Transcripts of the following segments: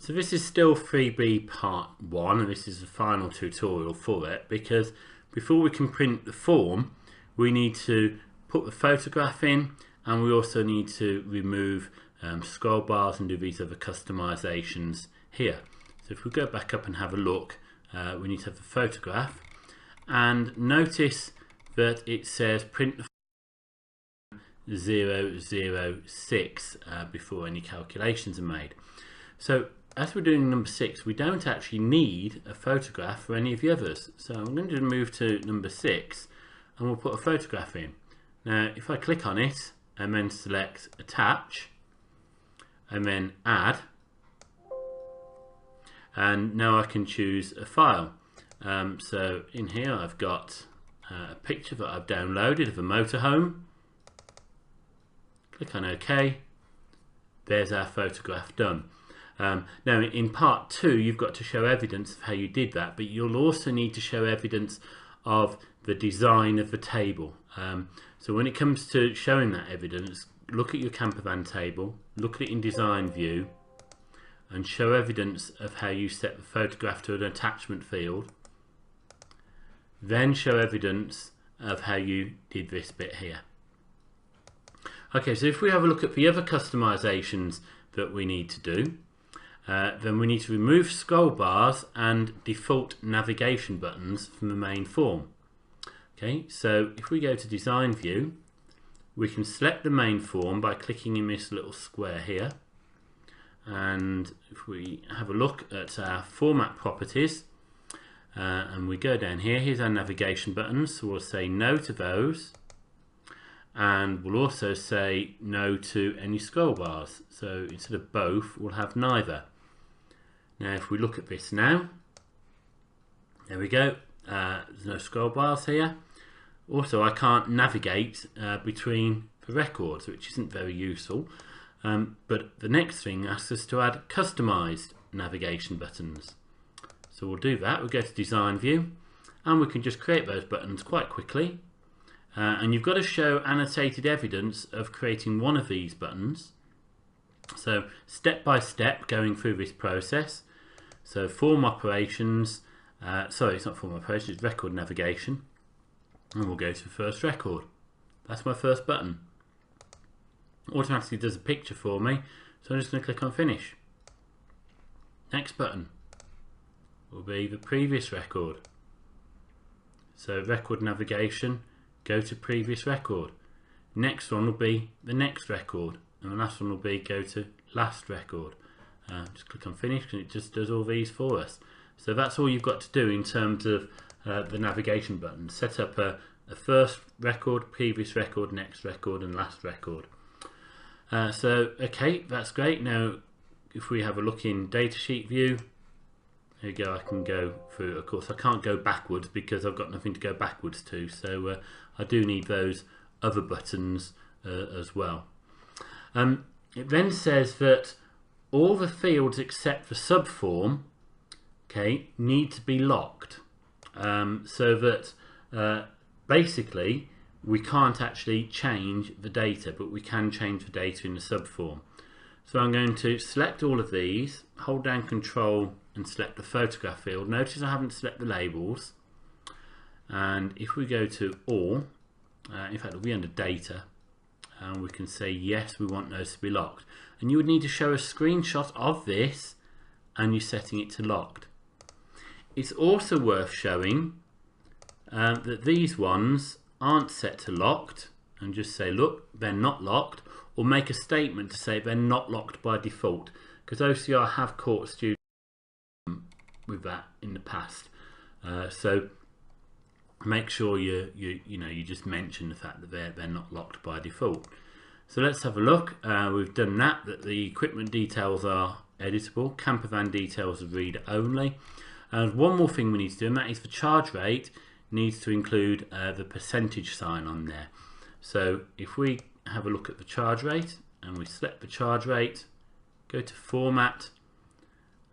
So this is still 3B part 1, and this is the final tutorial for it, because before we can print the form we need to put the photograph in, and we also need to remove scroll bars and do these other customizations here. So if we go back up and have a look, we need to have the photograph, and notice that it says print the 006 before any calculations are made. So as we're doing number 6, we don't actually need a photograph for any of the others. So I'm going to move to number 6 and we'll put a photograph in. Now if I click on it and then select attach and then add, and now I can choose a file. So in here I've got a picture that I've downloaded of a motorhome. Click on OK. There's our photograph done. Now in part 2 you've got to show evidence of how you did that, but you'll also need to show evidence of the design of the table. So when it comes to showing that evidence, look at your camper van table, look at it in design view, and show evidence of how you set the photograph to an attachment field. Then show evidence of how you did this bit here. Okay, so if we have a look at the other customizations that we need to do, then we need to remove scroll bars and default navigation buttons from the main form. Okay, so if we go to design view, we can select the main form by clicking in this little square here, and if we have a look at our format properties and we go down here, here's our navigation buttons, so we'll say no to those, and we'll also say no to any scroll bars. So instead of both, we'll have neither. Now if we look at this now, there we go, there's no scroll bars here. Also I can't navigate between the records, which isn't very useful, but the next thing asks us to add customized navigation buttons. So we'll do that. We'll go to design view and we can just create those buttons quite quickly, and you've got to show annotated evidence of creating one of these buttons. So step by step going through this process. So form operations, sorry, it's not form operations, it's record navigation, and we'll go to the first record. That's my first button. Automatically does a picture for me, so I'm just going to click on finish. Next button will be the previous record. So record navigation, go to previous record. Next one will be the next record, and the last one will be go to last record. Just click on finish and it just does all these for us. So that's all you've got to do in terms of the navigation button. Set up a first record, previous record, next record and last record. So okay, that's great. Now if we have a look in datasheet view, there you go, I can go through. Of course I can't go backwards because I've got nothing to go backwards to, so I do need those other buttons as well. It then says that all the fields except the subform, okay, need to be locked, so that basically we can't actually change the data, but we can change the data in the subform. So I'm going to select all of these, hold down Control and select the photograph field. Notice I haven't selected the labels, and if we go to all, in fact it'll be under data, and we can say yes, we want those to be locked, and you would need to show a screenshot of this and you're setting it to locked. It's also worth showing that these ones aren't set to locked, and just say look, they're not locked, or make a statement to say they're not locked by default, because OCR have caught students with that in the past. So make sure you just mention the fact that they're not locked by default. So let's have a look. We've done that the equipment details are editable, camper van details are read only, and one more thing we need to do, and that is the charge rate needs to include the percentage sign on there. So if we have a look at the charge rate and we select the charge rate, go to format,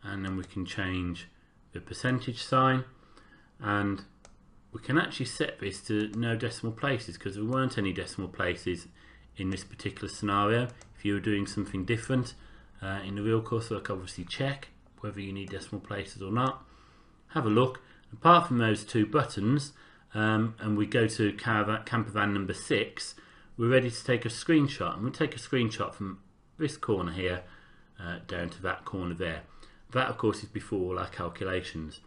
and then we can change the percentage sign, and we can actually set this to no decimal places because there weren't any decimal places in this particular scenario. If you were doing something different in the real course, I can obviously check, whether you need decimal places or not. Have a look. Apart from those two buttons, and we go to camper van number 6, we're ready to take a screenshot, and we'll take a screenshot from this corner here down to that corner there. That of course is before all our calculations.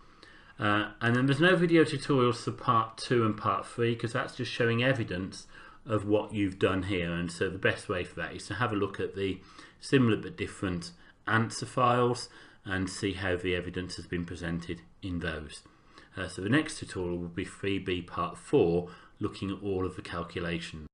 And then there's no video tutorials for part 2 and part 3 because that's just showing evidence of what you've done here, and so the best way for that is to have a look at the similar but different answer files and see how the evidence has been presented in those. So the next tutorial will be 3B part 4, looking at all of the calculations.